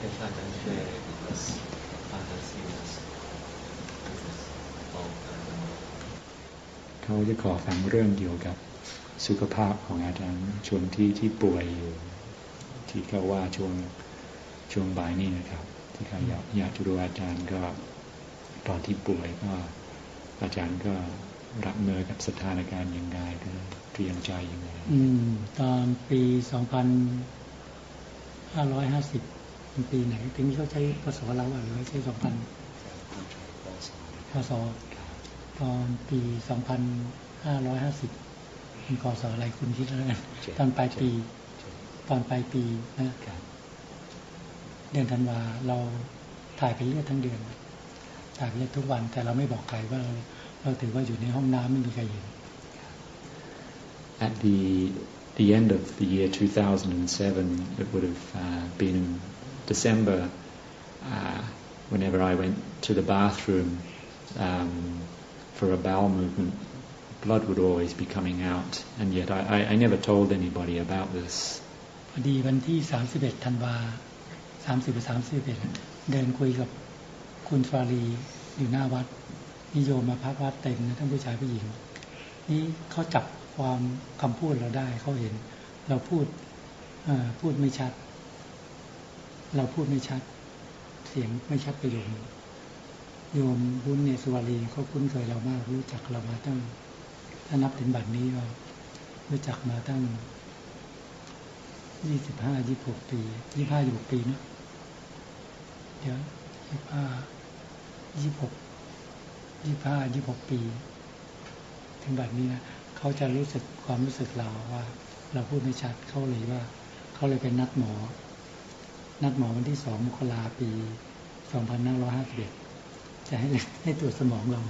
If I can share because I have seen this all time. เขาจะขอฟังเรื่องเกี่ยวกับสุขภาพของอาจารย์ช่วงที่ป่วยอยู่ที่เขาว่าช่วงบ่ายนี้นะครับที่เขาอยากจะรู้อาจารย์ก็ตอนที่ป่วยก็อาจารย์ก็รับมือกับสถานการณ์ยังไงก็เตรียมใจยังไงตอนปี2550เป็นปีไหนถึงเขาใช้พศเราหรือใช้2000พศตอนปี2550เป็นพศอะไรคุณคิดแล้วกันตอนปลายปีนะเดือนธันวาเราถ่ายเป็นเลือดทั้งเดือนถ่ายเป็นเลือดทุกวันแต่เราไม่บอกใครว่าเราถือว่าอยู่ในห้องน้ำไม่มีใครเห็น At the end of the year 2007, it would have been in December. Whenever I went to the bathroom for a bowel movement, blood would always be coming out, and yet I never told anybody about this. พอดีวันที่31ธันวา31เดินคุยกับคุณฟารีอยู่หน้าวัดนิโยมมาพักวัดเต็มนะทั้งผู้ชายผู้หญิงนี่เขาจับความคำพูดเราได้เขาเห็นเราพูดไม่ชัดเสียงไม่ชัดประโยคโยมบุญเนสุวารีเขาคุ้นเคยเรามากรู้จักเรามาตั้งถ้านับถึงบัดนี้ก็รู้จักมาตั้ง25-26 ปี25-26 ปีนะเดี๋ยว26 ปีถึงบัดนี้นะเขาจะรู้สึกความรู้สึกเราว่าเราพูดไม่ชัดเขาเลยไปนัดหมอวันที่2 มกราคมปี2551จะให้ตรวจสมองเรา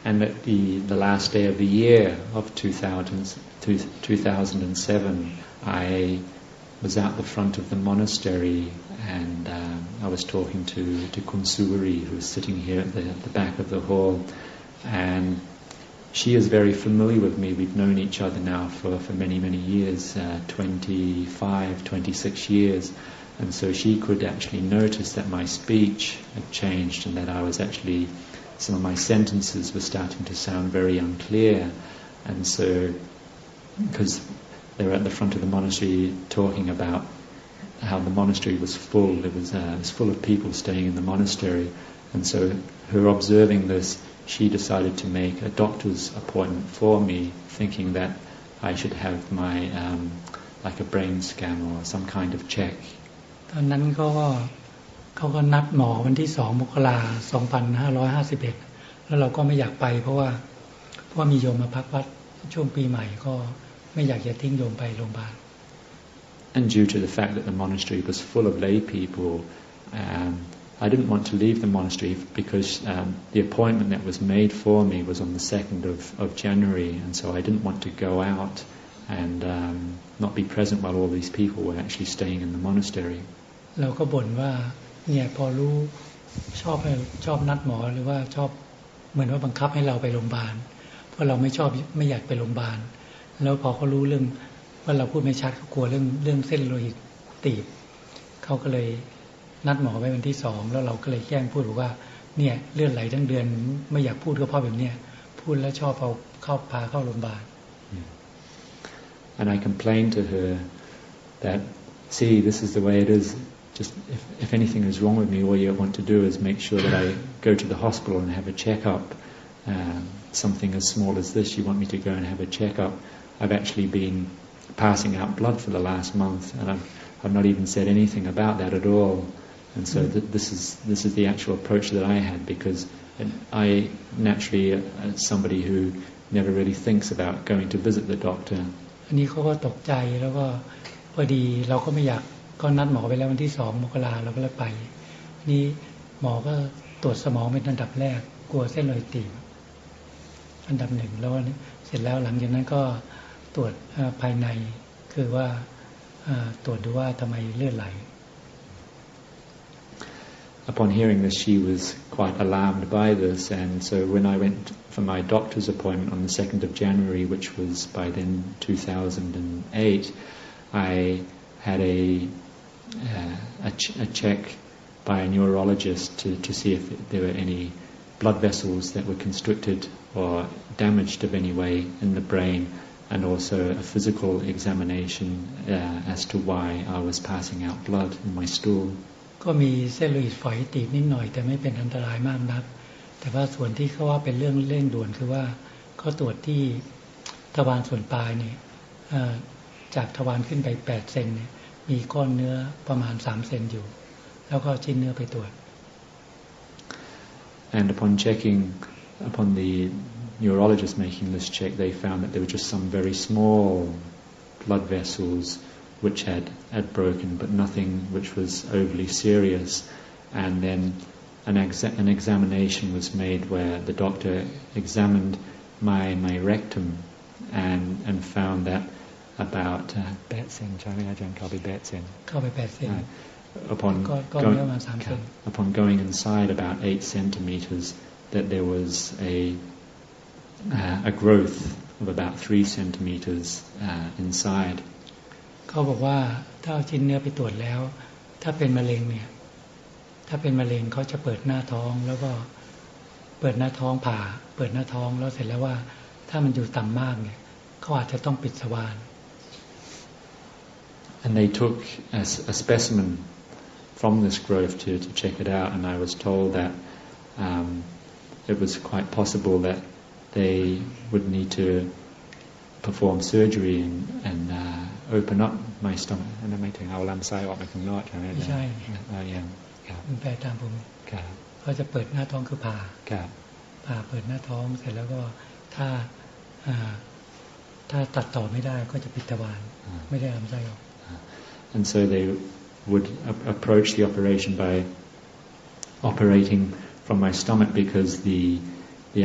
And at the last day of the year of 2007, I was at the front of the monastery and I was talking to Kunsuri, who's sitting here at the back of the hall, and she is very familiar with me. We've known each other now for many, many years, 25, 26 years, and so she could actually notice that my speech had changed and that I was actually, some of my sentences were starting to sound very unclear, and so because they were at the front of the monastery talking about how the monastery was full. It was full of people staying in the monastery, and so her observing this, she decided to make a doctor's appointment for me, thinking that I should have my like a brain scan or some kind of check. ตอนนั้นเขาก็นัดหมอวันที่2 มกราคม 2551แล้วเราก็ไม่อยากไปเพราะว่ามีโยมมาพักวัดช่วงปีใหม่ก็ไม่อยากจะทิ้งโยมไปโรงพยาบาล And due to the fact that the monastery was full of lay people, I didn't want to leave the monastery because the appointment that was made for me was on the 2nd of January, and so I didn't want to go out and not be present while all these people were actually staying in the monastery. เราก็บ่นว่าเนี่ยพอรู้ชอบนัดหมอหรือว่าชอบเหมือนว่าบังคับให้เราไปโรงพยาบาลเพราะเราไม่อยากไปโรงพยาบาลแล้วพอเขารู้เรื่องว่าเราพูดไม่ชัดเขากลัวเรื่องเส้นโลหิตตีบเขาก็เลยนัดหมอไว้วันที่2แล้วเราก็เลยแกล้งพูดว่าเนี่ยเลือดไหลทั้งเดือนไม่อยากพูดก็เพราะแบบเนี้ยพูดแล้วชอบเอาพาเข้าโรงพยาบาล And I complained to her that, see, this is the way it is. Just if anything is wrong with me, all you want to do is make sure that I go to the hospital and have a checkup. Something as small as this, you want me to go and have a checkup. I've actually been passing out blood for the last month, and I've not even said anything about that at all. And so this is the actual approach that I had, because I naturally somebody who never really thinks about going to visit the doctor. อันนี้เขาก็ตกใจแล้วก็พอดีเราก็ไม่อยากก็นัดหมอไปแล้ววันที่2 มกราคมเราก็เลยไปนี่หมอก็ตรวจสมองเป็นอันดับแรกกลัวเส้นโลหิตตีบอันดับ1แล้วเสร็จแล้วหลังจากนั้นก็ตรวจภายในคือว่าตรวจดูว่าทำไมเลือดไหล Upon hearing this, she was quite alarmed by this, and so when I went for my doctor's appointment on the 2nd of January, which was by then 2008, I had a check by a neurologist to see if there were any blood vessels that were constricted or damaged of any way in the brain, and also a physical examination as to why I was passing out blood in my stool. ก็มีเส้นโลหิตฝอยตีบนิดหน่อยแต่ไม่เป็นอันตรายมากนักแต่ว่าส่วนที่เขาว่าเป็นเรื่องเร่งด่วนคือว่าเขาตรวจที่ทวารส่วนปลายเนี่ยจากทวารขึ้นไป8เซนเนี่ยมีก้อนเนื้อประมาณ3เซนอยู่แล้วก็ชิ้นเนื้อไปตรวจ And upon checking, upon the neurologist making this check, they found that there were just some very small blood vessels which had broken, but nothing which was overly serious. And then an examination was made where the doctor examined my rectum and found that about 8 เซนใช่ไหมอาจารย์เข้าไป8 เซนเข้าไป8 เซนupon going inside about 8 centimeters, that there was a growth of about 3 centimeters inside. เขาบอกว่าถ้าเอาชิ้นเนื้อไปตรวจแล้วถ้าเป็นมะเร็งเนี่ยถ้าเป็นมะเร็งเขาจะเปิดหน้าท้องแล้วก็เปิดหน้าท้องผ่าเปิดหน้าท้องแล้วเสร็จแล้วว่าถ้ามันอยู่ต่ำมากเนี่ยเขาอาจจะต้องปิดทวาร And they took a specimen from this growth to check it out, and I was told that it was quite possible that they would need to perform surgery and open up my stomach. อันนั้นหมายถึงเอาลำไส้ออกมาข้างนอกใช่ไหมใช่ยังครับแปลตามผมครับเขาจะเปิดหน้าท้องคือผ่าเปิดหน้าท้องเสร็จแล้วก็ถ้าตัดต่อไม่ได้ก็จะปิดทวารไม่ได้ลำไส้ออก And so they would approach the operation by operating from my stomach because the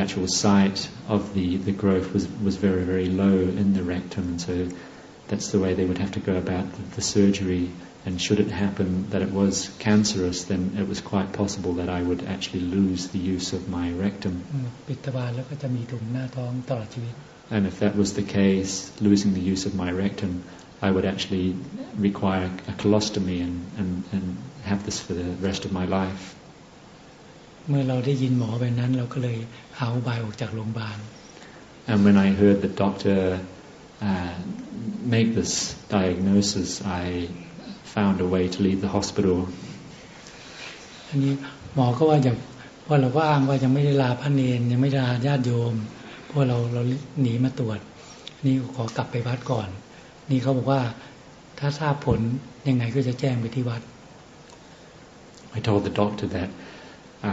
actual site of the growth was very, very low in the rectum, and so that's the way they would have to go about the surgery. And should it happen that it was cancerous, then it was quite possible that I would actually lose the use of my rectum. ปิดทวารแล้วก็จะมีถุงหน้าท้องตลอดชีวิต And if that was the case, losing the use of my rectum, I would actually require a colostomy and have this for the rest of my life. เมื่อเราได้ยินหมอแบบนั้นเราก็เลยหาอุบายออกจากโรงพยาบาล And when I heard the doctor make this diagnosis, I found a way to leave the hospital. อันนี้หมอก็ว่าอย่างพอเราก็อ้างว่ายังไม่ได้ลาพระเนรยังไม่ได้ลาญาติโยมเพราะเราหนีมาตรวจนี่ขอกลับไปวัดก่อนนี่เขาบอกว่าถ้าทราบผลยังไงก็จะแจ้งไปที่วัด I told the doctor that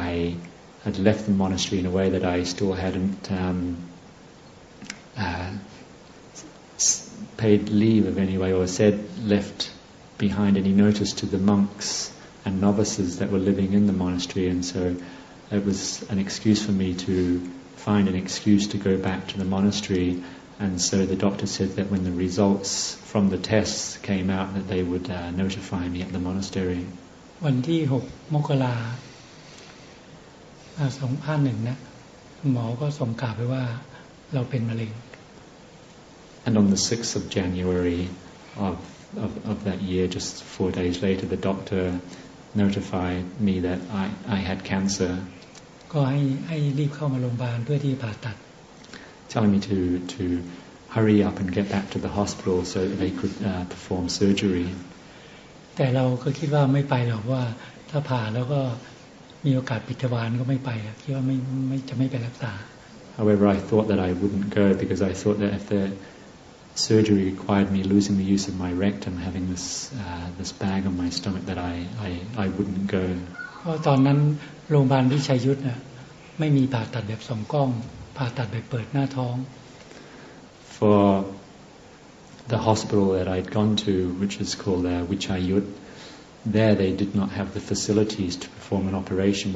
I had left the monastery in a way that I still hadn't paid leave of any way or left behind any notice to the monks and novices that were living in the monastery, and so it was an excuse for me to find an excuse to go back to the monastery. And so the doctor said that when the results from the tests came out, that they would notify me at the monastery. วันที่6 มกราคม 2001 นะหมอก็ส่งข่าวไปว่าเราเป็นมะเร็ง And on the 6th of January of that year, just 4 days later, the doctor notified me that I had cancer. ก็ให้รีบเข้ามาโรงพยาบาลเพื่อที่ผ่าตัดtelling me to hurry up and get back to the hospital so that they could perform surgery. แต่เราก็คิดว่าไม่ไปหรอกว่าถ้าผ่าแล้วก็มีโอกาสปิดทวารก็ไม่ไปคิดว่าจะไม่ไปรักษา However, I thought that I wouldn't go because I thought that if the surgery required me losing the use of my rectum, having this bag on my stomach, that I wouldn't go. เพราะตอนนั้นโรงพยาบาลวิชัยยุทธไม่มีผ่าตัดแบบ2 กล้องผ่าตัดแบบเปิดหน้าท้อง For the hospital that I'd gone to, which is called Vichayut, there they did not have the facilities to perform an operation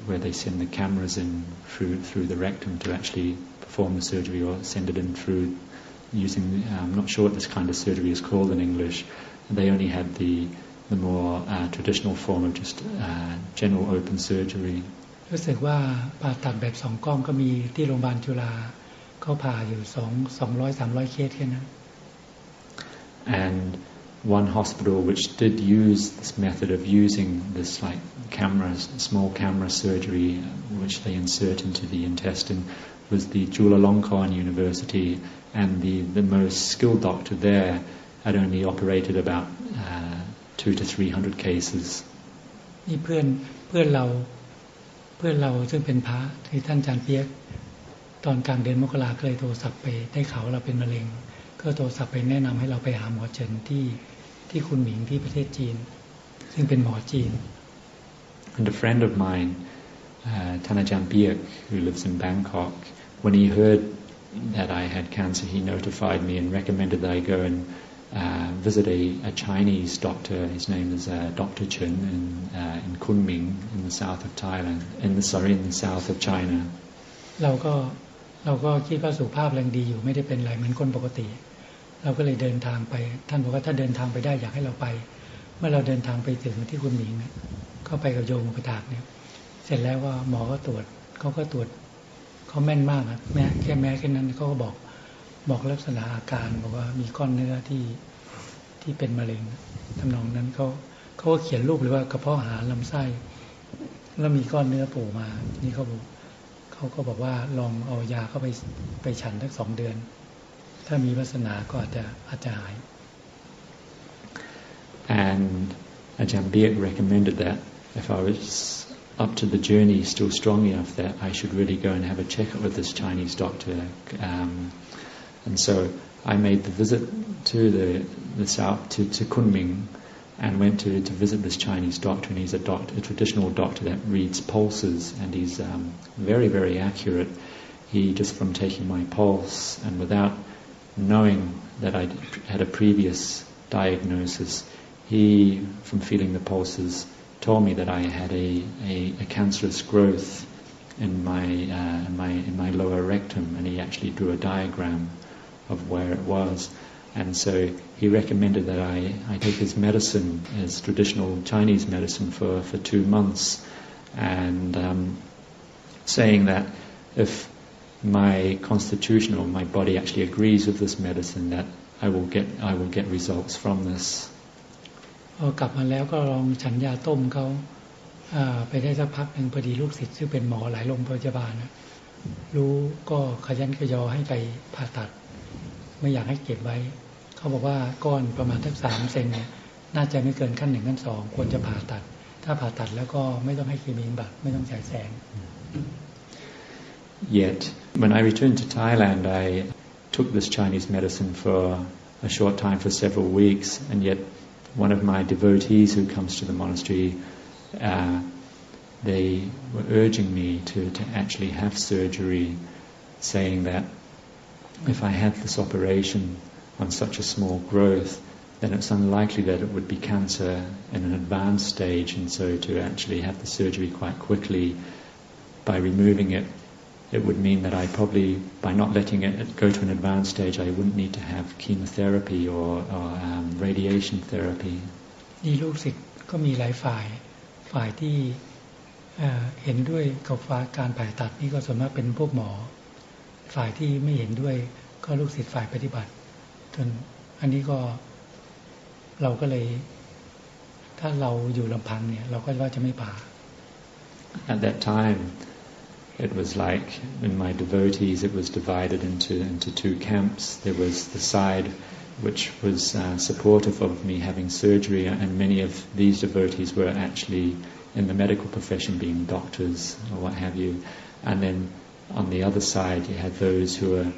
where they send the cameras in through the rectum to actually perform the surgery, or send it in through using I'm not sure what this kind of surgery is called in English. They only had the more traditional form of just general open surgery. รู้สึกว่าผ่าตัดแบบ2 กล้องก็มีที่โรงพยาบาลจุฬาเขาผ่าอยู่200-300 เคสแค่นั้น And one hospital which did use this method of using this like small camera surgery which they insert into the intestine was the Chulalongkorn University, and the most skilled doctor there had only operated about 200 to 300 cases. นี่เพื่อนเราซึ่งเป็นพระคือท่านอาจารย์เปียกตอนกลางเดือนมกราคมเลยโทรศัพท์ไปได้ข่าวเราเป็นมะเร็งก็โทรศัพท์ไปแนะนำให้เราไปหาหมอเฉินที่คุนหมิงที่ประเทศจีนซึ่งเป็นหมอจีน And a friend of mine, Tanajan Biak, who lives in Bangkok, when he heard that I had cancer, he notified me and recommended that I go and visit a Chinese doctor. His name is Dr. Chen in Kunming, in the south of Thailand. In the south of China. เราก็คิดว่าสุขภาพยังดีอยู่ไม่ได้เป็นไรเหมือนคนปกติเราก็เลยเดินทางไปท่านบอกว่าถ้าเดินทางไปได้อยากให้เราไปเมื่อเราเดินทางไปถึงที่คุณหมิงก็ไปกับโยมอุปถากเนี่ยเสร็จแล้วว่าหมอก็ตรวจเขาแม่นมากแม้แค่นั้นเขาก็บอกลักษณะอาการบอกว่ามีก้อนเนื้อที่เป็นมะเร็งทำนองนั้นเขาก็เขียนรูปเลยว่ากระเพาะอาหารลำไส้แล้วมีก้อนเนื้อโผล่มานี่เขาก็บอกว่าลองเอายาเข้าไปฉันสัก2 เดือนถ้ามีวาสนาก็อาจจะหาย And Ajahn Biak recommended that if I was up to the journey still strong enough that I should really go and have a checkup with this Chinese doctor. And so I made the visit to the south to Kunming and went to visit this Chinese doctor, and he's a traditional doctor that reads pulses, and he's very, very accurate. He just from taking my pulse and without knowing that I had a previous diagnosis, he from feeling the pulses told me that I had a cancerous growth in my lower rectum, and he actually drew a diagram of where it was. And so he recommended that I take his medicine, his traditional Chinese medicine, for 2 months, and saying that if my constitution or my body actually agrees with this medicine, that I will get results from this. พอกลับมาแล้วก็ลองฉันยาต้มเขาไปได้สักพักหนึ่งพอดีลูกศิษย์ซึ่งเป็นหมอหลายโรงพยาบาลนะรู้ก็ขยันขยอให้ไปผ่าตัดไม่อยากให้เก็บไว้เขาบอกว่าก้อนประมาณสัก3 เซนเนี่ยน่าจะไม่เกินขั้น1 ขั้น 2ควรจะผ่าตัดถ้าผ่าตัดแล้วก็ไม่ต้องให้เคมีบำบัดไม่ต้องฉายแสง Yet when I returned to Thailand, I took this Chinese medicine for a short time, for several weeks, and yet one of my devotees who comes to the monastery, they were urging me to actually have surgery, saying that if I had this operation on such a small growth, then it's unlikely that it would be cancer in an advanced stage, and so to actually have the surgery quite quickly by removing it, it would mean that I probably, by not letting it go to an advanced stage, I wouldn't need to have chemotherapy or radiation therapy. นี่ลูกศิษย์ก็มีหลายฝ่ายที่เห็นด้วยกับการผ่าตัดนี่ก็ส่วนมากเป็นพวกหมอฝ่ายที่ไม่เห็นด้วยก็ลูกศิษย์ฝ่ายปฏิบัติจนอันนี้ก็เราก็เลยถ้าเราอยู่ลำพังเนี่ยเราก็ว่าจะไม่ผ่า At that time, it was like in my devotees, it was divided into 2 camps. There was the side which was supportive of me having surgery, and many of these devotees were actually in the medical profession, being doctors or what have you. And then on the other side, you had those who were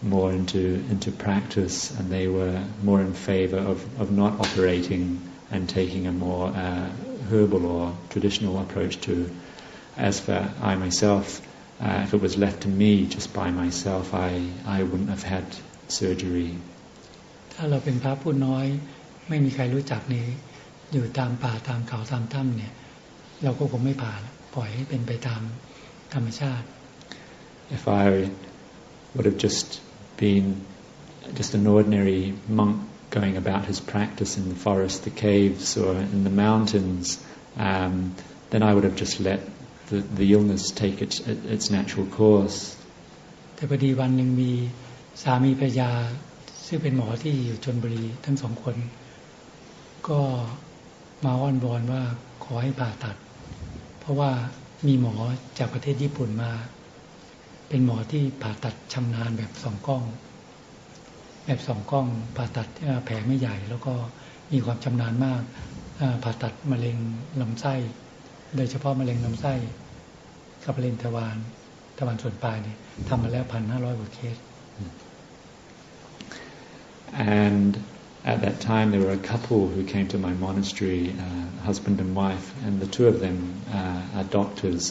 more into practice, and they were more in favor of not operating and taking a more herbal or traditional approach to. As for I myself, if it was left to me just by myself, I wouldn't have had surgery. ถ้าเราเป็นพระผู้น้อยไม่มีใครรู้จักนี่อยู่ตามป่าตามเขาตามถ้ำเนี่ยเราก็คงไม่ผ่าปล่อยให้เป็นไปตามธรรมชาติ If I would have just been just an ordinary monk going about his practice in the forest, the caves, or in the mountains, then I would have just let the illness take its natural course. แต่พอดีวันหนึ่งมีสามีภรรยาซึ่งเป็นหมอที่อยู่ชลบุรีทั้ง2 คน ก็มาอ้อนวอนว่าขอให้ผ่าตัดเพราะว่ามีหมอจากประเทศญี่ปุ่นมาเป็นหมอที่ผ่าตัดชำนาญแบบสองกล้องผ่าตัดแผลไม่ใหญ่แล้วก็มีความชำนาญมากผ่าตัดมะเร็งลำไส้โดยเฉพาะมะเร็งลำไส้กับมะเร็งทวารส่วนปลายเนี่ยทำมาแล้ว 1,500 กว่าเคส And at that time there were a couple who came to my monastery, husband and wife, and the two of them are doctors,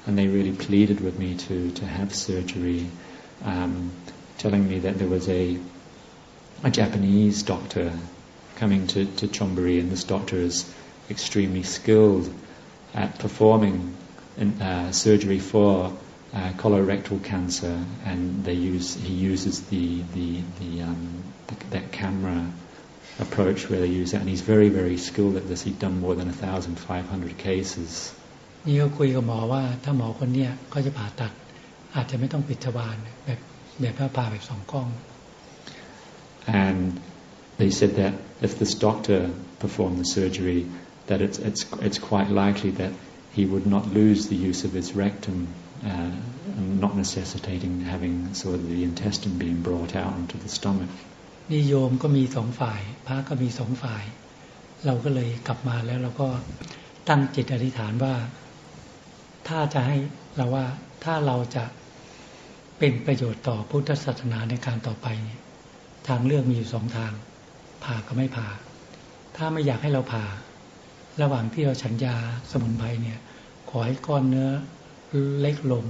and they really pleaded with me to have surgery, telling me that there was a Japanese doctor coming to Chonburi, and this doctor is extremely skilled at performing surgery for colorectal cancer, and he uses that camera approach where they use that, and he's very, very skilled at this. He'd done more than 1,500 cases. นี่ก็คุยกับหมอว่าถ้าหมอคนเนี้ยก็จะผ่าตัดอาจจะไม่ต้องปิดทวารแบบผ่าแบบสองกล้อง And they said that if this doctor performed the surgery, that it's quite likely that he would not lose the use of his rectum, not necessitating having sort of the intestine being brought out into the stomach. นิยมก็มีสองฝ่ายพระก็มีสองฝ่ายเราก็เลยกลับมาแล้วเราก็ตั้งจิตอธิษฐานว่าถ้าเราจะเป็นประโยชน์ต่อพุทธศาสนาในการต่อไปเนี่ยทางเลือกมีอยู่สองทางผ่ากับไม่ผ่าถ้าไม่อยากให้เราผ่าระหว่างที่เราฉันยาสมุนไพรเนี่ยขอให้ก้อนเนื้อเล็กลง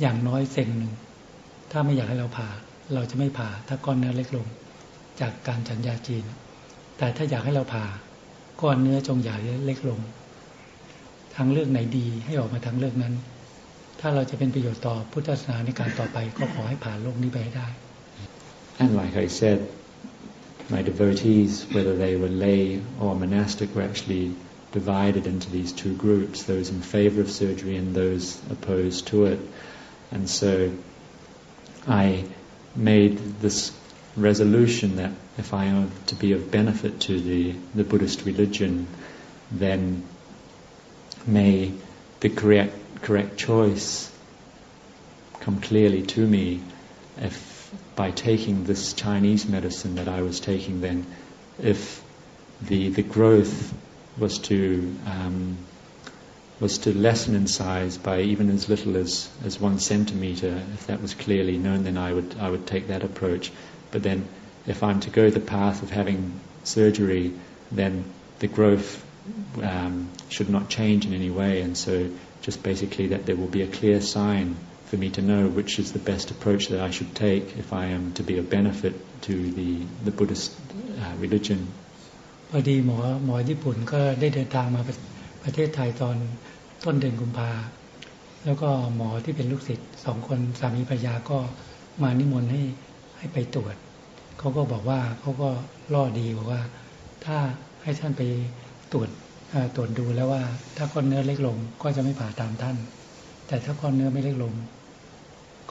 อย่างน้อยเซนหนึ่งถ้าไม่อยากให้เราผ่าเราจะไม่ผ่าถ้าก้อนเนื้อเล็กลงจากการฉันยาจีนแต่ถ้าอยากให้เราผ่าก้อนเนื้อจงอย่าเล็กลงทางเลือกไหนดีให้ออกมาทางเลือกนั้นถ้าเราจะเป็นประโยชน์ต่อพุทธศาสนาในการต่อไปก็ขอให้ผ่านโลกนี้ไปให้ได้ And like I said, my devotees, whether they were lay or monastic, were actually divided into these two groups, those in favor of surgery and those opposed to it. And so I made this resolution that if I am to be of benefit to the Buddhist religion, then may the correct choice come clearly to me. If by taking this Chinese medicine that I was taking, then if the growth was to lessen in size by even as little as 1 centimeter, if that was clearly known, then I would take that approach. But then if I'm to go the path of having surgery, then the growth should not change in any way, and so just basically that there will be a clear sign for me to know which is the best approach that I should take if I am to be of benefit to the Buddhist religion. พอดีหมอญี่ปุ่นก็ได้เดินทางมาประเทศไทยตอนต้นเดือนกุมภาแล้วก็หมอที่เป็นลูกศิษย์2 คนสามีภรรยาก็มานิมนต์ให้ไปตรวจเขาก็บอกว่าเขาก็ล่อดีบอกว่าถ้าให้ท่านไปตรวจดูแล้วว่าถ้าก้อนเนื้อเล็กลงก็จะไม่ผ่าตามท่านแต่ถ้าก้อนเนื้อไม่เล็กลง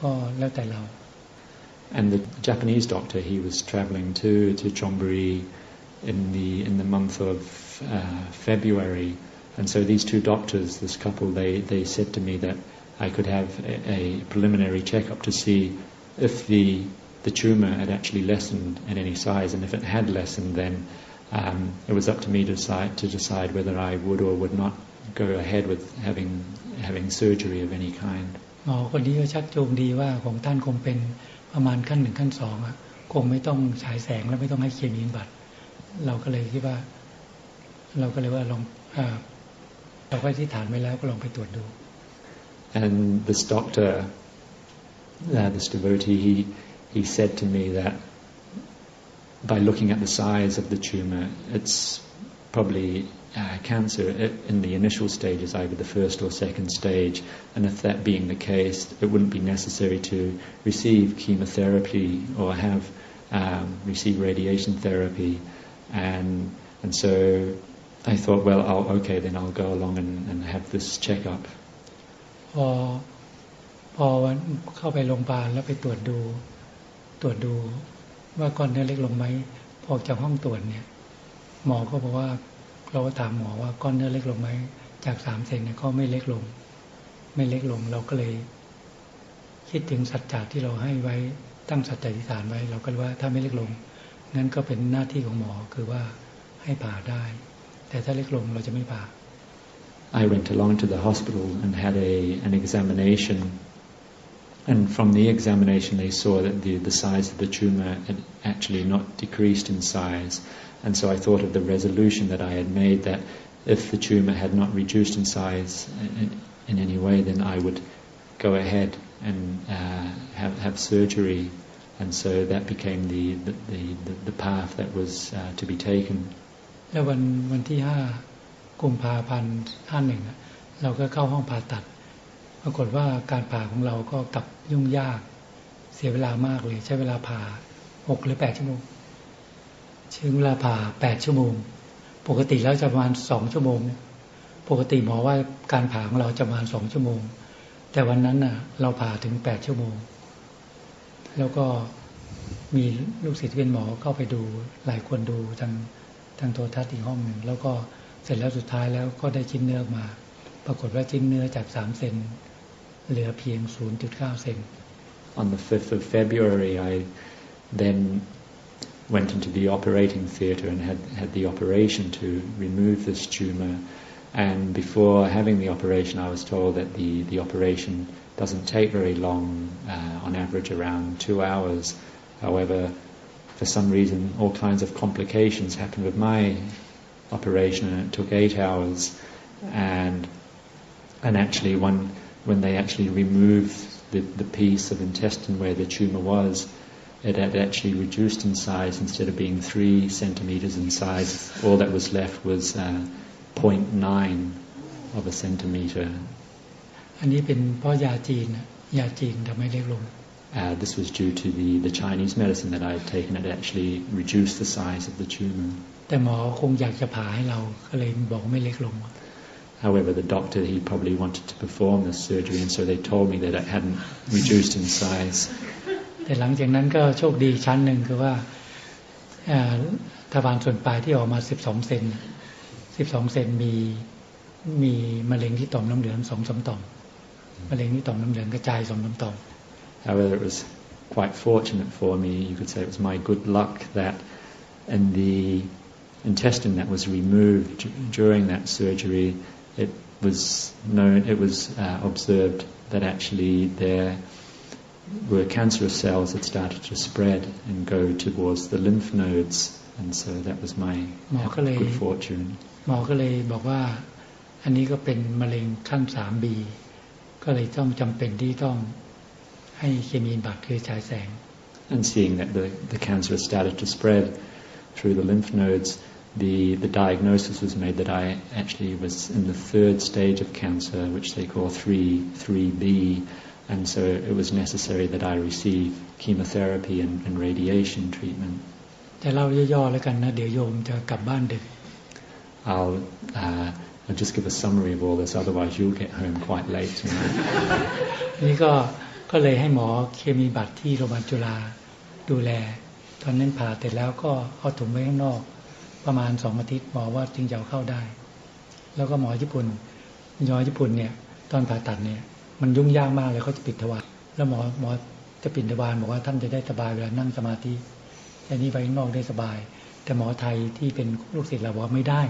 ก็แล้วแต่เรา And the Japanese doctor, he was traveling to Chonburi in the month of February, and so these two doctors, this couple, they said to me that I could have a preliminary checkup to see if the tumor had actually lessened in any size, and if it had lessened, then it was up to me to decide whether I would or would not go ahead with having surgery of any kind. หมอคนนี้ก็ชักจูงดีว่าของท่านคงเป็นประมาณขั้น1ขั้น2อ่ะคงไม่ต้องฉายแสงและไม่ต้องให้เคมีบำบัดเราก็เลยคิดว่าลองเราก็ที่ฐานไว้แล้วก็ลองไปตรวจดู And this doctor, this devotee, he said to me that by looking at the size of the tumor, it's probably cancer in the initial stages, either the first or second stage, and if that being the case, it wouldn't be necessary to receive chemotherapy or receive radiation therapy, and so I thought, well, then I'll go along and have this checkup. พอวันเข้าไปโรงพยาบาลแล้วไปตรวจดูว่าก้อนเนื้อเล็กลงไหมพอจากห้องตรวจเนี่ย หมอก็บอกว่าเราก็ถามหมอว่าก้อนเนื้อเล็กลงไหมจาก3 เซนเนี่ยก็ไม่เล็กลงเราก็เลยคิดถึงสัจจะที่เราให้ไว้ตั้งสัจจะอธิษฐานไว้เราก็เลยว่าถ้าไม่เล็กลงงั้นก็เป็นหน้าที่ของหมอคือว่าให้ผ่าได้แต่ถ้าเล็กลงเราจะไม่ผ่า I went along to the hospital and had an examination, and from the examination they saw that the size of the tumor had actually not decreased in size, and so I thought of the resolution that I had made that if the tumor had not reduced in size in any way, then I would go ahead and have surgery, and so that became the path that was to be taken. แล้ววันที่5 กุมภาพันธ์ 51เราก็เข้าห้องผ่าตัดปรากฏว่าการผ่าของเราก็กลับยุ่งยากเสียเวลามากเลยใช้เวลาผ่า6 หรือ 8 ชั่วโมงใช้เวลาผ่า8 ชั่วโมงปกติแล้วจะประมาณ2 ชั่วโมงปกติหมอว่าการผ่าของเราจะประมาณ2 ชั่วโมงแต่วันนั้นน่ะเราผ่าถึง8 ชั่วโมงแล้วก็มีลูกศิษย์ที่เป็นหมอเข้าไปดูหลายคนดูทางโทรทัศน์อีกห้องหนึ่งแล้วก็เสร็จแล้วสุดท้ายแล้วก็ได้ชิ้นเนื้อมาปรากฏว่าชิ้นเนื้อจาก3 เซนเหลือเพียง 0.9 เซน On the 5th of February, I then went into the operating theatre and had the operation to remove this tumor. And before having the operation, I was told that the operation doesn't take very long, on average around 2 hours. However, for some reason, all kinds of complications happened with my operation, and it took 8 hours. And actually, when they actually removed the piece of intestine where the tumor was, it had actually reduced in size. Instead of being 3 centimeters in size, all that was left was 0.9 of a centimeter. อันนี้เป็นเพราะยาจีนทำให้เล็กลง This was due to the Chinese medicine that I had taken. It actually reduced the size of the tumor. แต่หมอคงอยากจะผ่าให้เราก็เลยบอกไม่เล็กลง However, the doctor, he probably wanted to perform this surgery, and so they told me that it hadn't reduced in size. แต่หลังจากนั้นก็โชคดีชั้นหนึ่งคือว่าทวารส่วนปลายที่ออกมา12 เซนมีมะเร็งที่ต่อมน้ำเหลือง 2-3 ต่อมมะเร็งที่ต่อมน้ำเหลืองกระจาย 2-3 ต่อม However, it was quite fortunate for me. You could say it was my good luck that in the intestine that was removed during that surgery, it was observed that actually there were cancerous cells that started to spread and go towards the lymph nodes, and so that was my good fortune. หมอก็เลยบอกว่าอันนี้ก็เป็นมะเร็งขั้น 3B ก็เลยต้องจำเป็นที่ต้องให้เคมีบำบัดคือฉายแสง And seeing that the cancer had started to spread through the lymph nodes, the diagnosis was made that I actually was in the 3rd stage of cancer, which they call 3B, and so it was necessary that I receive chemotherapy and radiation treatment. แต่เล่าย่อๆแล้วกันนะเดี๋ยวโยมจะกลับบ้านดึก I'll just give a summary of all this, otherwise you'll get home quite late tonight. นี่ก็เลยให้หมอเคมีบำบัดที่โรงพยาบาลจุฬาดูแลตอนนั้นผ่าเสร็จแล้วก็เอาถุงไว้ข้างนอกประมาณ2 อาทิตย์หมอว่าจึงจะเข้าได้แล้วก็หมอญี่ปุ่นเนี่ยตอนผ่าตัดเนี่ยมันยุ่งยากมากเลยเขาจะปิดทวารแล้วหมอจะปิดทวารบอกว่าท่านจะได้สบายเวลานั่งสมาธิแต่นี่ไปข้างนอกได้สบายแต่หมอไทยที่เป็นลูกศิษย์เราบอกว่าไม่ได้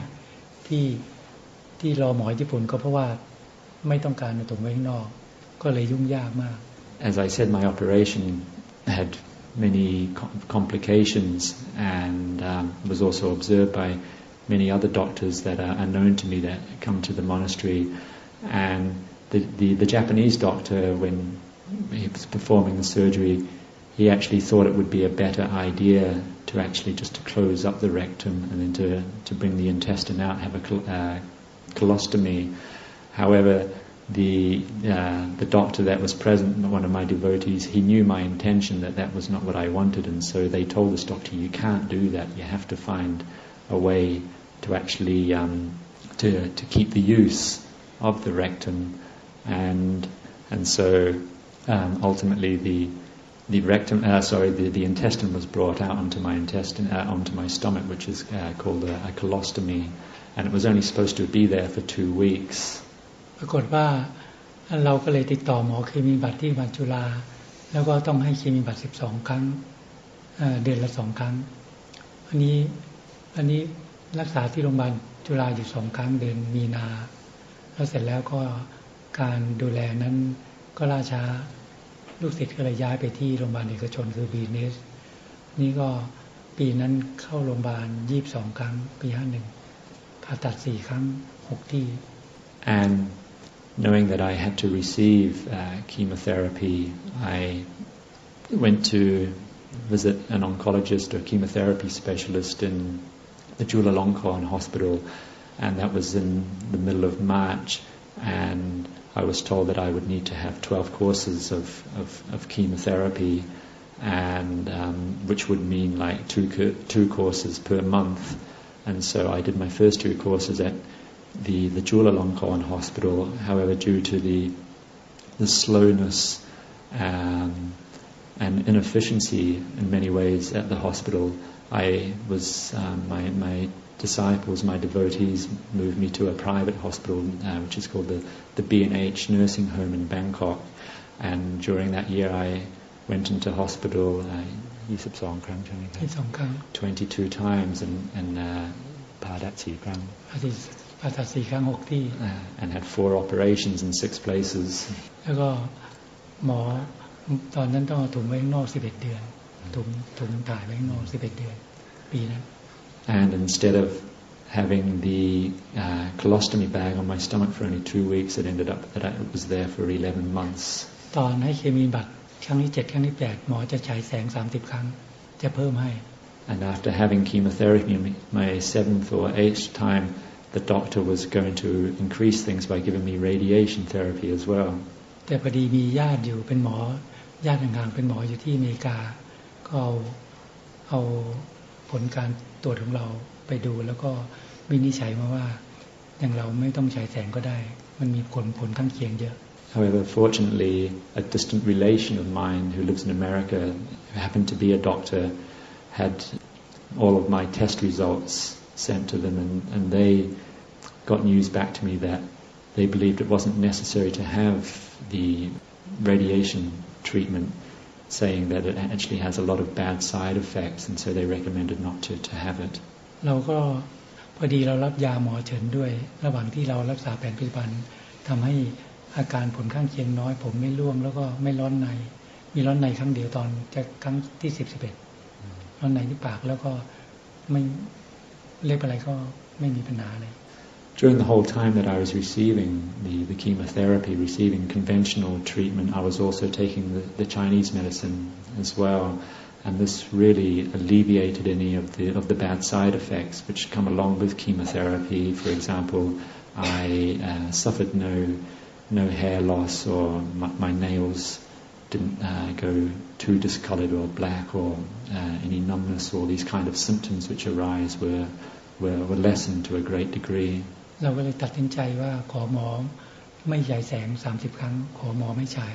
ที่รอหมอญี่ปุ่นก็เพราะว่าไม่ต้องการเอาถุงไว้ข้างนอกก็เลยยุ่งยากมาก As I said, my operation had many complications and was also observed by many other doctors that are known to me that come to the monastery. And the Japanese doctor, when he was performing the surgery, he actually thought it would be a better idea to actually just to close up the rectum and then to bring the intestine out, have a colostomy. However, the doctor that was present, one of my devotees, he knew my intention that was not what I wanted, and so they told this doctor, you can't do that, you have to find a way to actually to keep the use of the rectum, and so ultimately the rectum, the intestine was brought out onto my intestine, onto my stomach, which is called a colostomy, and it was only supposed to be there for 2 weeks. ปรากฏว่าเราก็เลยติดต่อหมอเคมีบัตรที่โรงพยาบาลจุฬาแล้วก็ต้องให้เคมีบัตร12 ครั้งเดือนละ2 ครั้งอันนี้รักษาที่โรงพยาบาลจุฬาอยู่2 ครั้งเดือนมีนาแล้วเสร็จแล้วก็การดูแลนั้นก็ล่าช้าลูกศิษย์ก็เลยย้ายไปที่โรงพยาบาลเอกชนคือบีเนสนี่ก็ปีนั้นเข้าโรงพยาบาล22 ครั้งปี51ผ่าตัด4 ครั้ง6 ที่ And knowing that I had to receive chemotherapy, I went to visit an oncologist or chemotherapy specialist in the Chulalongkorn Hospital, and that was in the middle of March, and I was told that I would need to have 12 courses of chemotherapy, and which would mean like two courses per month. And so I did my first 2 courses at the Chulalongkorn Hospital. However, due to the slowness and inefficiency in many ways at the hospital, I was my disciples, my devotees, moved me to a private hospital, which is called the B&H Nursing Home in Bangkok. And during that year, I went into hospital 22 ครั้งใช่ไหมครับ22 ครั้ง22 times and ผ่าตัด4 ครั้งผ่าตัด4 ครั้ง6 ที่ and had 4 operations in 6 places. แล้วก็หมอตอนนั้นต้องเอาถุงไว้ข้างนอก11 เดือนถุงถ่ายไว้ข้างนอก11 เดือนปีนั้น And instead of having the colostomy bag on my stomach for only 2 weeks, it ended up that it was there for 11 months. ตอนให้เคมีบัตรครั้งที่7 ครั้งที่8หมอจะฉายแสง30 ครั้งจะเพิ่มให้ And after having chemotherapy my 7th or 8th time, the doctor was going to increase things by giving me radiation therapy as well. แต่พอดีมีญาติอยู่เป็นหมอญาติห่างๆเป็นหมออยู่ที่อเมริกาก็เอาผลการตรวจของเราไปดูแล้วก็วินิจฉัยมาว่าอย่างเราไม่ต้องฉายแสงก็ได้มันมีผลข้างเคียงเยอะ However, fortunately, a distant relation of mine who lives in America, who happened to be a doctor, had all of my test results sent to them, and they got news back to me that they believed it wasn't necessary to have the radiation treatment, saying that it actually has a lot of bad side effects, and so they recommended not to have it. เราก็พอดีเรารับยาหมอเฉินด้วยระหว่างที่เรารักษาแผนปัจจุบันทำให้อาการผลข้างเคียงน้อยผมไม่ร่วงแล้วก็ไม่ร้อนในมีร้อนในครั้งเดียวตอนจะครั้งที่11ร้อนในที่ปากแล้วก็ไม่เล็บอะไรก็ไม่มีปัญหาเลย During the whole time that I was receiving the chemotherapy, receiving conventional treatment, I was also taking the Chinese medicine as well, and this really alleviated any of the bad side effects which come along with chemotherapy. For example, I suffered no hair loss, or my nails didn't go too discolored or black, or any numbness. All these kind of symptoms which arise were lessened to a great degree. เราก็เลยตัดสินใจว่าขอหมอไม่ฉายแสง30 ครั้งขอหมอไม่ฉาย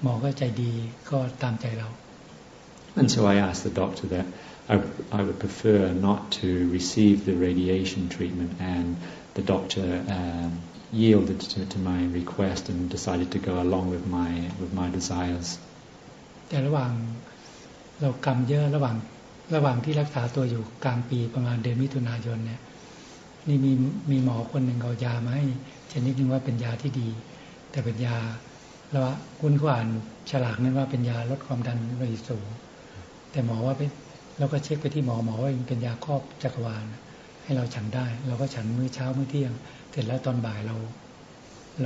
หมอก็ใจดีก็ตามใจเรา And so I asked the doctor that I would prefer not to receive the radiation treatment, and the doctor yielded to my request and decided to go along with my desires. แต่ระหว่างเรากรรมเยอะระหว่างที่รักษาตัวอยู่กลางปีประมาณเดือนมิถุนายนเนี่ยนี่มีหมอคนหนึ่งเอายามาให้ชนิดนึงว่าเป็นยาที่ดีแต่เป็นยาแล้วคุณก็อ่านฉลากนั้นว่าเป็นยาลดความดันโลหิตสูงแต่หมอว่าเราก็เช็คไปที่หมอว่าเป็นยาครอบจักรวาลให้เราฉันได้เราก็ฉันมื้อเช้ามื้อเที่ยงเสร็จแล้วตอนบ่ายเร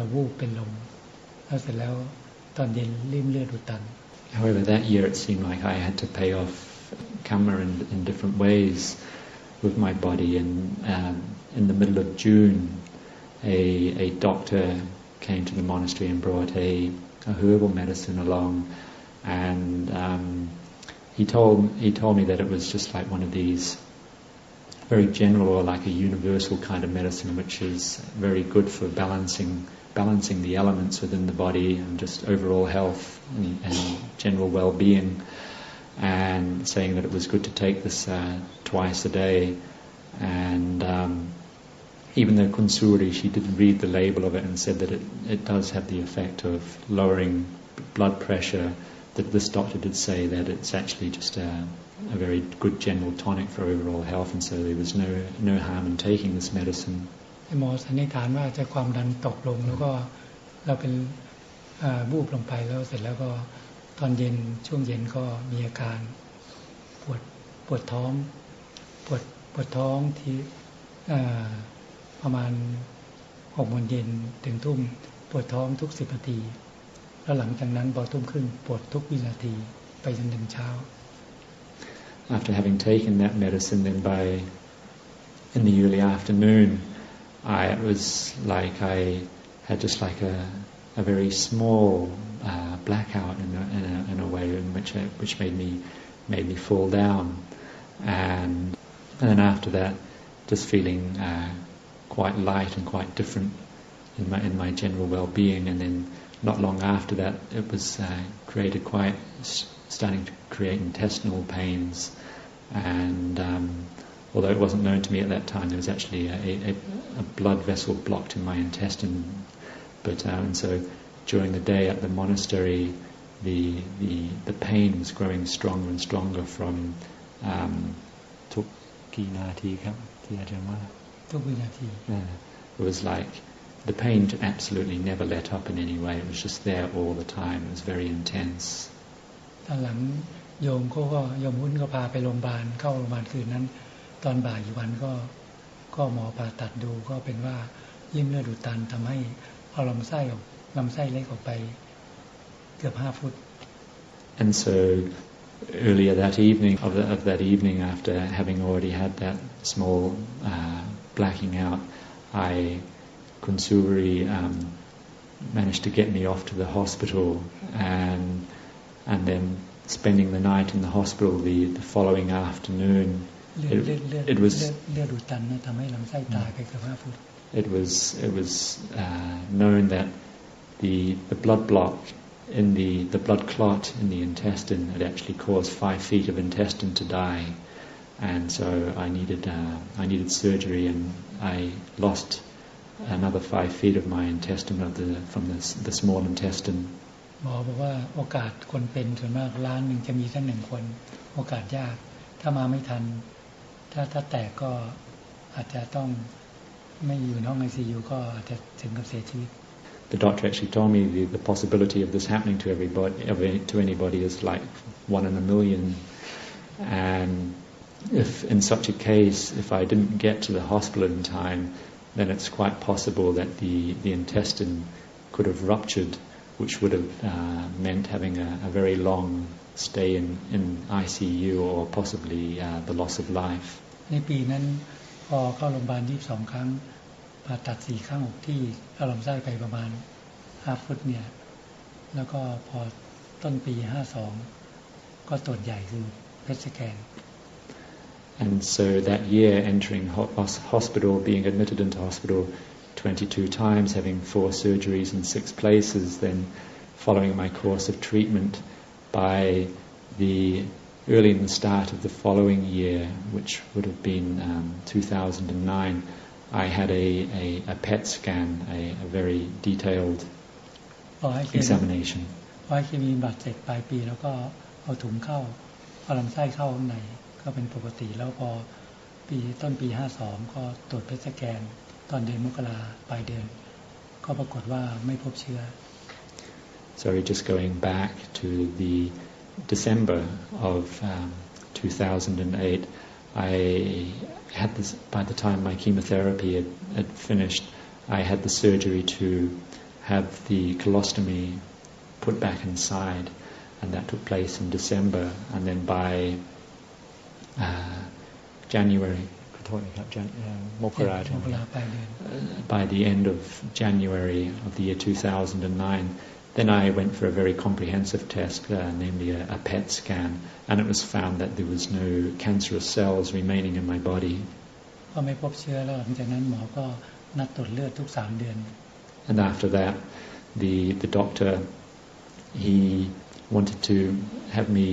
าวูบเป็นลมแล้วเสร็จแล้วตอนเย็นริ่มเลือดอุดตัน However, that year it seemed like I had to pay off karma in different ways with my body, and in the middle of June, a doctor came to the monastery and brought a herbal medicine along, and he told me that it was just like one of these very general or like a universal kind of medicine which is very good for balancing balancing the elements within the body and just overall health and general well-being, and saying that it was good to take this twice a day. And even though Kunsuri, she did read the label of it and said that it does have the effect of lowering blood pressure, that this doctor did say that it's actually just a very good general tonic for overall health, and so there was no harm in taking this medicine. หมอสันนิษฐานว่าจะความดันตกลงแล้วก็เราเป็นบูบลงไปแล้วเสร็จแล้วก็ตอนเย็นช่วงเย็นก็มีอาการปวดท้องที่ประมาณ6 โมงเย็นถึงทุ่มปวดท้องทุก10 นาทีแล้วหลังจากนั้นพอทุ่มครึ่งปวดทุกวินาทีไปจนถึงเช้า After having taken that medicine, then in the early afternoon, it was like I had just like a very small blackout in a way in which made me fall down, and then after that, just feeling quite light and quite different in my general well-being, and then not long after that, it was starting to create intestinal pains, and although it wasn't known to me at that time, there was actually a blood vessel blocked in my intestine. But and so during the day at the monastery, the pain was growing stronger and stronger from ทุกกี่นาทีครับที่อาจารย์ว่าทุกวินาที It was like the pain absolutely never let up in any way. It was just there all the time. It was very intense. ตอนหลังโยมหุ้นก็พาไปโรงพยาบาลเข้าโรงพยาบาลคืนนั้นตอนบ่ายอีกวันก็หมอผ่าตัดดูก็เป็นว่าริ่มเลือดอุดตันทำให้เอาลำไส้เล็กออกไปเกือบ5 ฟุต And so earlier that evening of that evening, after having already had that small blacking out, Kunsuri managed to get me off to the hospital, and then spending the night in the hospital the following afternoon. It was เลือดอุดตันทำให้ลำไส้ตายไปเกือบ5 ฟุต It was known that the blood block in the blood clot in the intestine had actually caused 5 feet of intestine to die, and so I needed surgery, and I lost another 5 feet of my intestine from the small intestine. หมอบอกว่าโอกาสคนเป็นส่วนมากล้านหนึ่งจะมีแค่1 คนโอกาสยากถ้ามาไม่ทันถ้าแตกก็อาจจะต้องไม่อยู่ในห้อง ICU ก็อาจจะถึงกับเสียชีวิต The doctor actually told me the possibility of this happening to anybody is like 1 in a million, and if in such a case, if I didn't get to the hospital in time, then it's quite possible that the intestine could have ruptured, which would have meant having a very long stay in ICU or possibly the loss of life. ในปีนั้นพอเข้าโรงพยาบาล22 ครั้งผ่าตัด4 ครั้ง6 ที่เอาลำไส้ไปประมาณ5 ฟุตเนี่ยแล้วก็พอต้นปี52ก็ตรวจใหญ่คือเพชรสแกน And so that year, entering hospital, being admitted into hospital 22 times, having 4 surgeries in 6 places, then following my course of treatment, by early in the start of the following year, which would have been 2009, I had a PET scan, a very detailed examination. พอให้เคมีบำบัดเสร็จปลายปีแล้วก็เอาถุงเข้าเอาลำไส้เข้าข้างในก็เป็นปกติแล้วพอต้นปี52ก็ตรวจเพชรสแกนตอนเดือนมกราปลายเดือนก็ปรากฏว่าไม่พบเชื้อ Sorry, just going back to the December of 2008, I had this, by the time my chemotherapy had finished, I had the surgery to have the colostomy put back inside, and that took place in December, and then by January, by the end of January of the year 2009, then I went for a very comprehensive test, namely a PET scan, and it was found that there was no cancerous cells remaining in my body. พอไม่พบเชื้อแล้วหลังจากนั้นหมอก็นัดตรวจเลือดทุก3 เดือน and after that the doctor he wanted to have me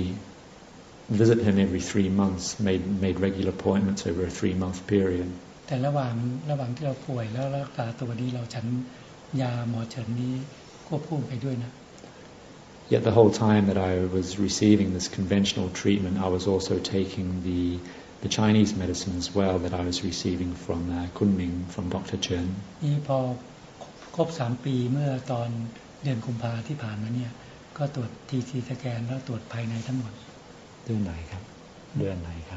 visit him every 3 months, made regular appointments over a 3-month period. แต่ระหว่างที่เราป่วยแล้วรักษาตัวนี้เราฉันยาหมอเฉินนี้ควบคู่ไปด้วยนะ Yet the whole time that I was receiving this conventional treatment, I was also taking the Chinese medicine as well that I was receiving from Kunming, from Dr. Chen. นี่พอครบ3 ปีเมื่อตอนเดือนกุมภาที่ผ่านมาเนี่ยก็ตรวจ TC สแกนแล้วตรวจภายในทั้งหมดเดือนไหนครั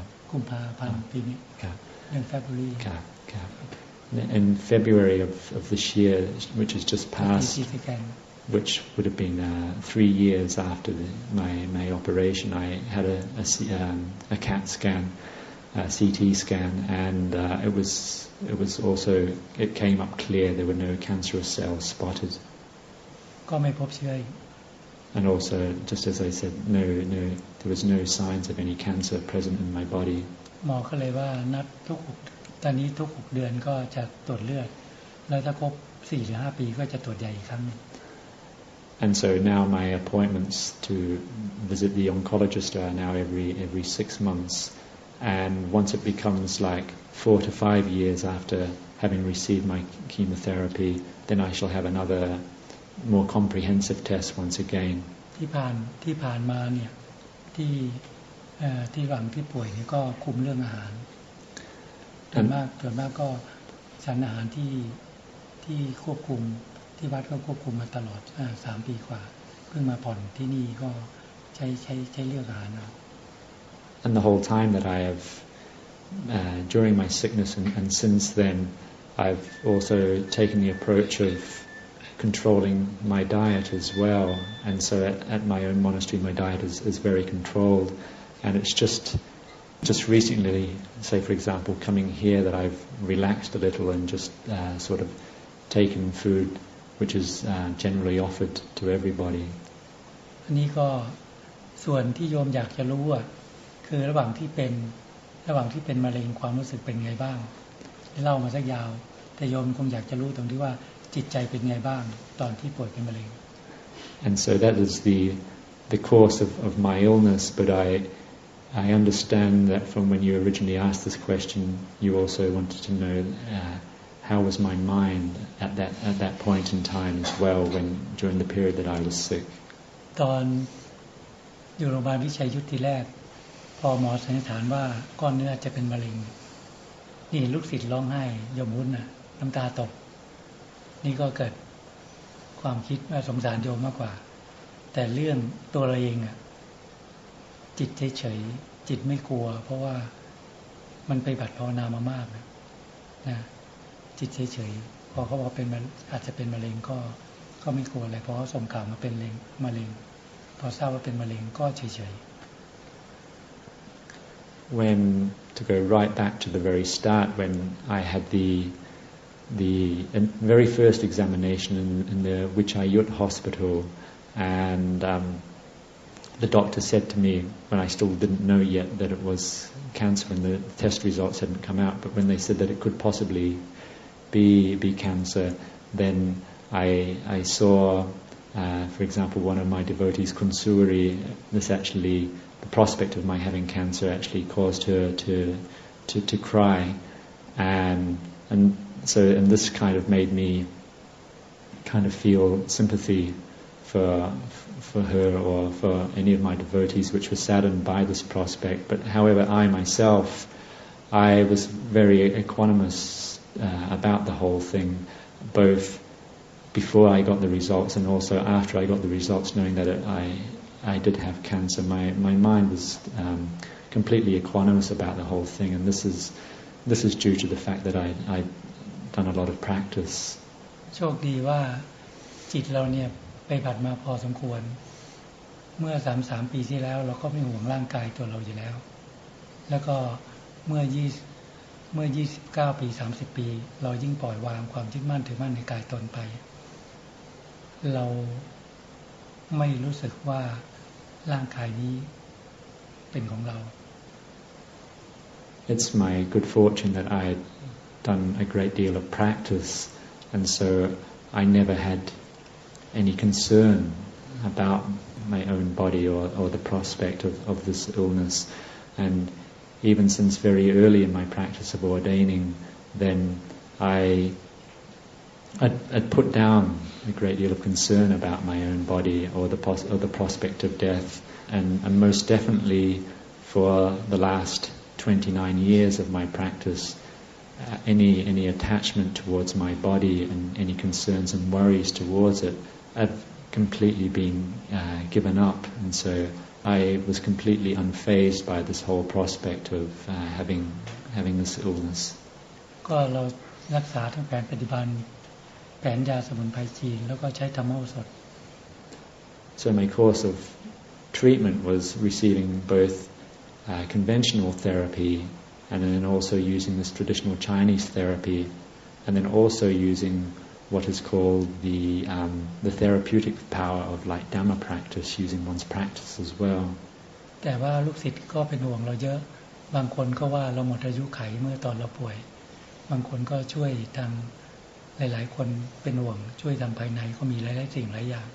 บกุมภาพันธ์ปีนี้ครับเดือน February ครับ In February of this year, which has just passed, TC สแกนwhich would have been 3 years after my operation, I had a CAT scan, CT scan, and it came up clear there were no cancerous cells spotted. ก็ไม่พบเชื้อ And also, just as I said, there was no signs of any cancer present in my body. หมอก็เลยว่านัดตอนนี้ทุก6 เดือนก็จะตรวจเลือดแล้วถ้าครบ 4 หรือ 5 ปีก็จะตรวจใหญ่อีกครั้ง And so now my appointments to visit the oncologist are now every 6 months. And once it becomes like 4 to 5 years after having received my chemotherapy, then I shall have another more comprehensive test once again. ที่ผ่านมาเนี่ยที่หลังที่ป่วยเนี่ยก็คุมเรื่องอาหารส่วนมากก็ฉันอาหารที่ควบคุมที่วัดก็ควบคุมมาตลอด3 ปีกว่าเพิ่งมาผ่อนที่นี่ก็ใช้เลือกอาหารเอา And the whole time that I have during my sickness and since then I've also taken the approach of controlling my diet as well, and so at my own monastery my diet is very controlled, and it's just recently, say for example coming here, that I've relaxed a little and just sort of taken food which is generally offered to everybody. อันนี้ก็ส่วนที่โยมอยากจะรู้คือระหว่างที่เป็นมะเร็งความรู้สึกเป็นไงบ้างเล่ามาสักยาวแต่โยมคงอยากจะรู้ตรงที่ว่าจิตใจเป็นไงบ้างตอนที่ป่วยเป็นมะเร็ง And so that is the course of my illness, but I understand that from when you originally asked this question, you also wanted to know how was my mind at that point in time as well, during the period that I was sick. ตอนอยู่โรงพยาบาลวิชัยยุทธทีแรกพอหมอสันนิษฐานว่าก้อนเนื้อจะเป็นมะเร็งนี่ลูกศิษย์ร้องไห้โยมวุ้นน้ำตาตกนี่ก็เกิดความคิดว่าสงสารโยมมากกว่าแต่เรื่องตัวเราเองจิตเฉยๆจิตไม่กลัวเพราะว่ามันไปบัดภาวนามามากนะจิตเฉยๆพอเขาบอกอาจจะเป็นมะเร็งก็ไม่กลัวอะไรเพราะเขาส่งข่าวมาเป็นมะเร็งพอทราบว่าเป็นมะเร็งก็เฉยๆWhen to go right back to the very start, when I had the very first examination in the Vichayut hospital, and the doctor said to me, when I still didn't know yet that it was cancer and the test results hadn't come out, but when they said that it could possibly be cancer, then I saw, for example, one of my devotees, Kunsuri, the prospect of my having cancer actually caused her to cry, and this kind of made me kind of feel sympathy for her or for any of my devotees, which was saddened by this prospect. But however, I myself, I was very equanimous about the whole thing, both before I got the results and also after I got the results, knowing that I did have cancer. My mind was completely equanimous about the whole thing, and this is due to the fact that I'd done a lot of practice. โชคดีว่าจิตเราเนี่ยไปผัดมาพอสมควรเมื่อ3 ปีที่แล้วเราก็ไม่ห่วงร่างกายตัวเราอยู่แล้วแล้วก็เมื่อ29 ปี30 ปีเรายิ่งปล่อยวางความยึดมั่นถือมั่นในกายตนไปเราไม่รู้สึกว่าร่างกายนี้เป็นของเรา It's my good fortune that I had done a great deal of practice, and so I never had any concern about my own body or the prospect of this illness. And even since very early in my practice of ordaining, then I'd put down a great deal of concern about my own body or the prospect of death. And most definitely for the last 29 years of my practice, any attachment towards my body and any concerns and worries towards it, I've completely been given up. And so I was completely unfazed by this whole prospect of having this illness. ก็เรารักษาทั้งแผนปฏิบัติแผนยาสมุนไพรจีนแล้วก็ใช้ธรรมโอสถ So my course of treatment was receiving both conventional therapy and then also using this traditional Chinese therapy, and then also using what is called the therapeutic power of like Dhamma practice, using one's practice as well. แต่ว่าลูกศิษย์ก็เป็นห่วงเราเยอะบางคนก็ว่าเราหมดอายุไขเมื่อตอนเราป่วยบางคนก็ช่วยทางหลายๆคนเป็นห่วงช่วยทางภายในก็มีหลายๆสิ่งหลายอย่าง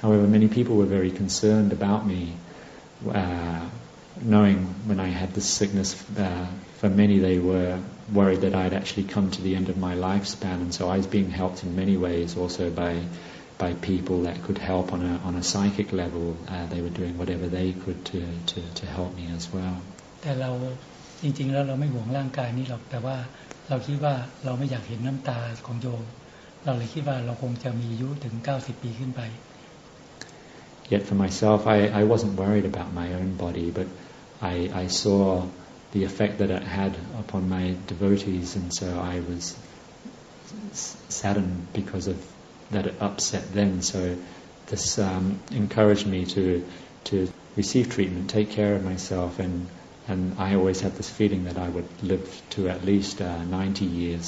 However, many people were very concerned about me, knowing when I had this sickness. For many, they were worried that I'd actually come to the end of my lifespan, and so I was being helped in many ways, also by people that could help on a psychic level. They were doing whatever they could to help me as well. แต่เราจริงๆแล้วเราไม่ห่วงร่างกายนี้หรอกแต่ว่าเราคิดว่าเราไม่อยากเห็นน้ำตาของโยมเราเลยคิดว่าเราคงจะมีอายุถึง90ปีขึ้นไป Yet for myself, I wasn't worried about my own body, but I saw the effect that it had upon my devotees, and so I was saddened because of that it upset them. So this encouraged me to receive treatment, take care of myself, and I always had this feeling that I would live to at least 90 years.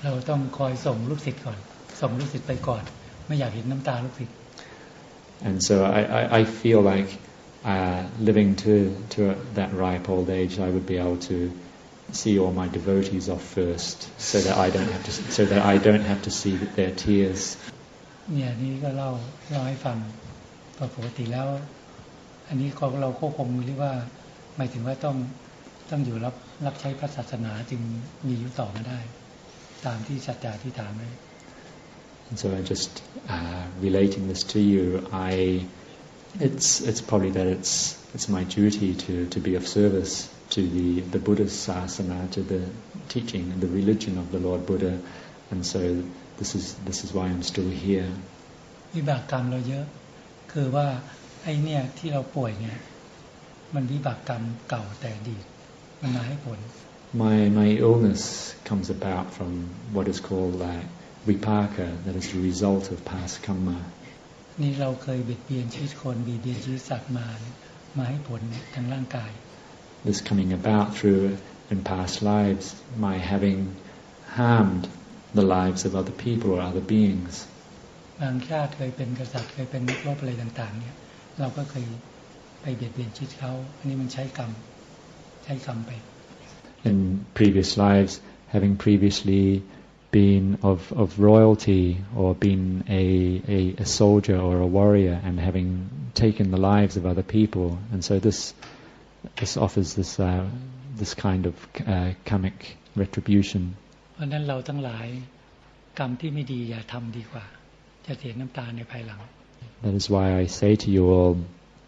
เราต้องคอยส่งลูกศิษย์ก่อนส่งลูกศิษย์ไปก่อนไม่อยากเห็นน้ำตาลูกศิษย์ And so I feel like living to that ripe old age, I would be able to see all my devotees off first, so that I don't have to see their tears. เนี่ยนี่ก็เล่าให้ฟังปกติแล้วอันนี้เราควบคุมหรือว่าหมายถึงว่าต้องอยู่รับใช้พระศาสนาจึงมีอยู่ต่อมาได้ตามที่สัจจะที่ถามไว้ And so I just relating this to you, it's probably that it's my duty to be of service to the Buddha's sasana, to the teaching and the religion of the Lord Buddha, and so this is why I'm still here. วิบากกรรมเราเยอะคือว่าไอ้เนี่ยที่เราป่วยเนี่ยมันวิบากกรรมเก่าแต่อดีตมันมาให้ผล My illness comes about from what is called vipaka, that is the result of past karma. นี่เราเคยเบียดเบียนชีวิตคนเบียดเบียนชีวิตสัตว์มาให้ผลทางร่างกาย This coming about through in past lives, my having harmed the lives of other people or other beings. บางชาติเคยเป็นกษัตริย์เคยเป็นนักรบอะไรต่างๆเนี่ยเราก็เคยไปเบียดเบียนชีวิตเขาอันนี้มันใช้กรรมไป In previous lives, having previously been of royalty or been a soldier or a warrior and having taken the lives of other people, and so this offers this kind of karmic retribution. เพราะนั้นเราทั้งหลายกรรมที่ไม่ดีอย่าทำดีกว่าจะเสียน้ำตาในภายหลัง That is why I say to you all,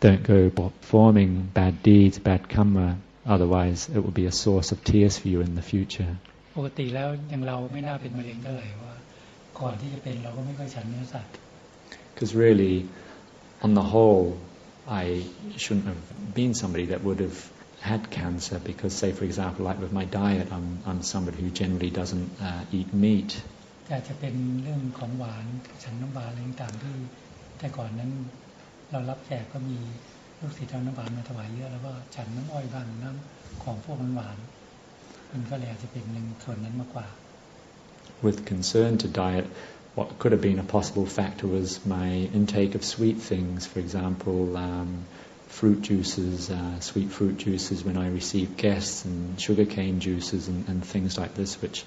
don't go performing bad deeds, bad karma, otherwise it will be a source of tears for you in the future. ปกติแล้วอย่างเราไม่น่าเป็นมะเร็งเท่าไหร่ว่าก่อนที่จะเป็นเราก็ไม่ค่อยฉันเนื้อสัตว์ Because really, on the whole, I shouldn't have been somebody that would have had cancer because, say, for example, like with my diet, I'm somebody who generally doesn't eat meat. แต่จะเป็นเรื่องของหวานฉันน้ำหวานอะไรต่างๆที่แต่ก่อนนั้นเรารับแขกก็มีลูกศิษย์เอาน้ำหวานมาถวายเยอะแล้วก็ฉันน้ำอ้อยบ้างน้ำของพวกหวานมันก็เลยอาจจะเป็นหนึ่งส่วนนั้นมากกว่า With concern to diet, what could have been a possible factor was my intake of sweet things, for example, fruit juices, sweet fruit juices when I received guests, and sugarcane juices and things like this, which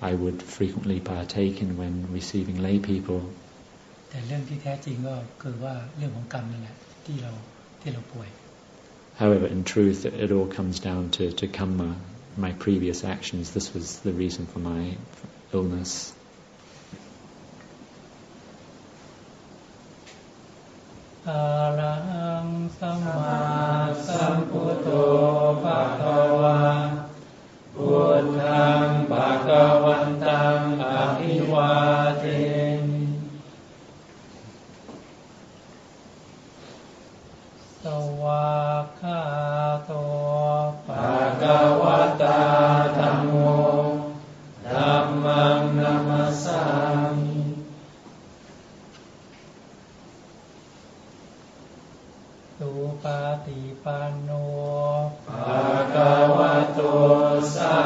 I would frequently partake in when receiving lay people. แต่เรื่องที่แท้จริงก็คือว่าเรื่องของกรรมนั่นแหละที่เราป่วย However, in truth, it all comes down to karma, my previous actions. This was the reason for my illness. อะระหังสัมมาสัมพุทโธภะคะวะพุทธังภะคะวันตังอะภิวาเทมิสวากขาโตภะคะวะตาธัมโมธัมมังนัมมัสสามิสุปฏิปันโนภะคะวะโตสา